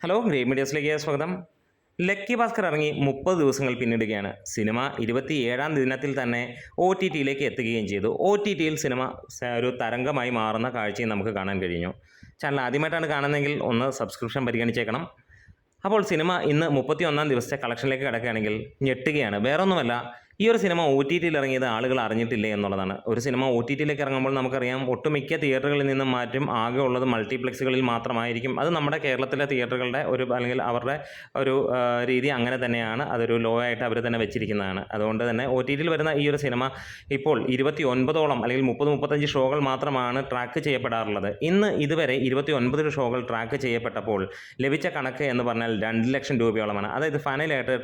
Hello great മീഡിയസിലേക്ക് സ്വാഗതം. Lucky Bhaskar ഇറങ്ങി 30 ദിവസങ്ങൾ പിന്നിടുകയാണ്. സിനിമ 27-ാം ദിനത്തിൽ തന്നെ OTTയിലേക്ക് എത്തുകയും ചെയ്തു. OTTയിൽ സിനിമ ഒരു തരംഗമായി മാറുന്ന കാഴ്ചയും നമുക്ക് കാണാൻ കഴിഞ്ഞു. ചാനൽ ആദ്യമായിട്ടാണ് കാണുന്നതെങ്കിൽ ഒന്ന് സബ്സ്ക്രിപ്ഷൻ പരിഗണിച്ചേക്കണം. അപ്പോൾ സിനിമ ഇന്ന് 31-ാം ദിവസത്തെ കളക്ഷനിലേക്ക് കിടക്കുകയാണെങ്കിൽ ഞെട്ടുകയാണ്. വേറൊന്നുമല്ല, ഈ ഒരു സിനിമ OTTയിൽ ഇറങ്ങിയത് ആളുകൾ അറിഞ്ഞിട്ടില്ലേ എന്നുള്ളതാണ്. ഒരു സിനിമ OTTയിലേക്ക് ഇറങ്ങുമ്പോൾ നമുക്കറിയാം ഒട്ടുമിക്ക തിയേറ്ററുകളിൽ നിന്നും മാറ്റും ആകെ ഉള്ളത് മൾട്ടിപ്ലക്സുകളിൽ മാത്രമായിരിക്കും. അത് നമ്മുടെ കേരളത്തിലെ തിയേറ്ററുകളുടെ ഒരു അല്ലെങ്കിൽ അവരുടെ ഒരു രീതി അങ്ങനെ തന്നെയാണ്. അതൊരു ലോ ആയിട്ട് അവർ തന്നെ വെച്ചിരിക്കുന്നതാണ്. അതുകൊണ്ട് തന്നെ OTTയിൽ വരുന്ന ഈ ഒരു സിനിമ ഇപ്പോൾ 29ഓളം അല്ലെങ്കിൽ 30-35 ഷോകൾ മാത്രമാണ് ട്രാക്ക് ചെയ്യപ്പെടാറുള്ളത്. ഇന്ന് ഇതുവരെ 29 ഷോകൾ ട്രാക്ക് ചെയ്യപ്പെട്ടപ്പോൾ ലഭിച്ച കണക്ക് എന്ന് പറഞ്ഞാൽ 2 ലക്ഷം രൂപയോളമാണ്. അതായത് ഫൈനലായിട്ട്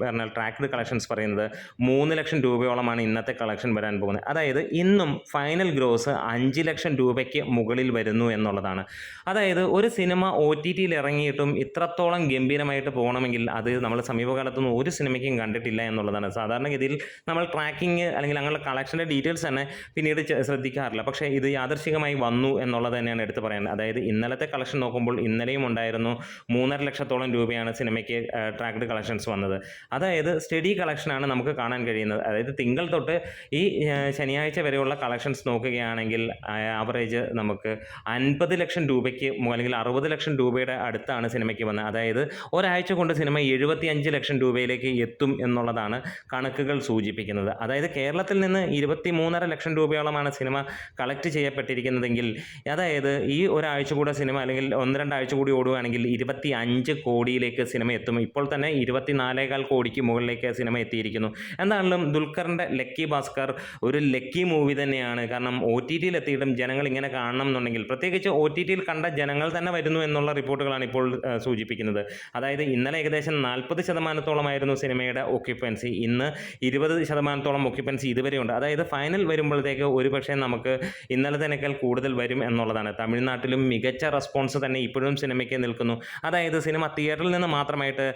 പറഞ്ഞാൽ ട്രാക്ക്ഡ് കളക്ഷൻസ് പറയുന്നത് 3 ലക്ഷം രൂപയോളമാണ് ഇന്നത്തെ കളക്ഷൻ വരാൻ പോകുന്നത്. അതായത് ഇന്നും ഫൈനൽ ഗ്രോസ് 5 ലക്ഷം രൂപയ്ക്ക് മുകളിൽ വരുന്നു എന്നുള്ളതാണ്. അതായത് ഒരു സിനിമ OTTയിൽ ഇറങ്ങിയിട്ടും ഇത്രത്തോളം ഗംഭീരമായിട്ട് പോകണമെങ്കിൽ അത് നമ്മൾ സമീപകാലത്തൊന്നും ഒരു സിനിമയ്ക്കും കണ്ടിട്ടില്ല എന്നുള്ളതാണ്. സാധാരണഗതിയിൽ നമ്മൾ ട്രാക്കിങ് അല്ലെങ്കിൽ അങ്ങനെയുള്ള കളക്ഷൻ്റെ ഡീറ്റെയിൽസ് തന്നെ പിന്നീട് ശ്രദ്ധിക്കാറില്ല. പക്ഷേ ഇത് യാദർശികമായി വന്നു എന്നുള്ളത് തന്നെയാണ് എടുത്ത് പറയുന്നത്. അതായത് ഇന്നലത്തെ കളക്ഷൻ നോക്കുമ്പോൾ ഇന്നലെയും ഉണ്ടായിരുന്നു 3.5 ലക്ഷത്തോളം രൂപയാണ് സിനിമയ്ക്ക് ട്രാക്ക്ഡ് കളക്ഷൻസ് വന്നത്. അതായത് സ്റ്റഡി കളക്ഷനാണ് നമുക്ക് കാണാൻ കഴിയുന്നത്. അതായത് തിങ്കൾ തൊട്ട് ഈ ശനിയാഴ്ച വരെയുള്ള കളക്ഷൻസ് നോക്കുകയാണെങ്കിൽ ആവറേജ് നമുക്ക് 50 ലക്ഷം രൂപയ്ക്ക് അല്ലെങ്കിൽ 60 ലക്ഷം രൂപയുടെ അടുത്താണ് സിനിമയ്ക്ക് വന്നത്. അതായത് ഒരാഴ്ച കൊണ്ട് സിനിമ 75 ലക്ഷം രൂപയിലേക്ക് എത്തും എന്നുള്ളതാണ് കണക്കുകൾ സൂചിപ്പിക്കുന്നത്. അതായത് കേരളത്തിൽ നിന്ന് 23.5 ലക്ഷം രൂപയോളമാണ് സിനിമ കളക്ട് ചെയ്യപ്പെട്ടിരിക്കുന്നതെങ്കിൽ അതായത് ഈ ഒരാഴ്ച കൂടെ സിനിമ അല്ലെങ്കിൽ 1-2 ആഴ്ച കൂടി ഓടുകയാണെങ്കിൽ 25 കോടിയിലേക്ക് സിനിമ എത്തും. ഇപ്പോൾ തന്നെ 24.25 കോടിക്ക് മുകളിലേക്ക് സിനിമ എത്തിയിരിക്കുന്നു. എന്താണെങ്കിലും ദുൽഖറിൻ്റെ ലക്കി ഭാസ്കർ ഒരു ലക്കി മൂവി തന്നെയാണ്. കാരണം OTTയിൽ എത്തിയിട്ടും ജനങ്ങൾ ഇങ്ങനെ കാണണം എന്നുണ്ടെങ്കിൽ പ്രത്യേകിച്ച് OTTയിൽ കണ്ട ജനങ്ങൾ തന്നെ വരുന്നു എന്നുള്ള റിപ്പോർട്ടുകളാണ് ഇപ്പോൾ സൂചിപ്പിക്കുന്നത്. അതായത് ഇന്നലെ ഏകദേശം 40% സിനിമയുടെ ഒക്യുപ്പൻസി, ഇന്ന് 20% ഒക്യുപ്പൻസി ഇതുവരെയുണ്ട്. അതായത് ഫൈനൽ വരുമ്പോഴത്തേക്ക് ഒരുപക്ഷെ നമുക്ക് ഇന്നലത്തേക്കാൾ കൂടുതൽ വരും എന്നുള്ളതാണ്. തമിഴ്നാട്ടിലും മികച്ച റെസ്പോൺസ് തന്നെ ഇപ്പോഴും സിനിമയ്ക്ക് നിൽക്കുന്നു. അതായത് സിനിമ തിയേറ്ററിൽ നിന്ന് മാത്രമായിട്ട്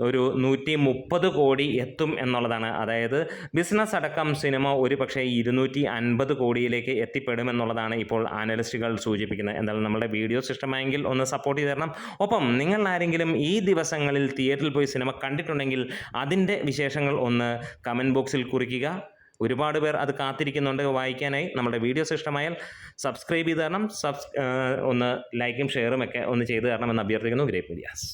ഒരു 130 കോടി എത്തും എന്നുള്ളതാണ്. അതായത് ബിസിനസ് അടക്കം സിനിമ ഒരു പക്ഷേ 250 കോടിയിലേക്ക് എത്തിപ്പെടുമെന്നുള്ളതാണ് ഇപ്പോൾ അനലിസ്റ്റുകൾ സൂചിപ്പിക്കുന്നത്. എന്തായാലും നമ്മുടെ വീഡിയോസ് ഇഷ്ടമായെങ്കിൽ ഒന്ന് സപ്പോർട്ട് ചെയ്ത് തരണം. ഒപ്പം നിങ്ങൾ ആരെങ്കിലും ഈ ദിവസങ്ങളിൽ തിയേറ്ററിൽ പോയി സിനിമ കണ്ടിട്ടുണ്ടെങ്കിൽ അതിൻ്റെ വിശേഷങ്ങൾ ഒന്ന് കമൻറ്റ് ബോക്സിൽ കുറിക്കുക. ഒരുപാട് പേർ അത് കാത്തിരിക്കുന്നുണ്ട് വായിക്കാനായി. നമ്മുടെ വീഡിയോസ് ഇഷ്ടമായാൽ സബ്സ്ക്രൈബ് ചെയ്ത് തരണം. ഒന്ന് ലൈക്കും ഷെയറും ഒക്കെ ഒന്ന് ചെയ്ത് തരണമെന്ന് അഭ്യർത്ഥിക്കുന്നു. Great medias.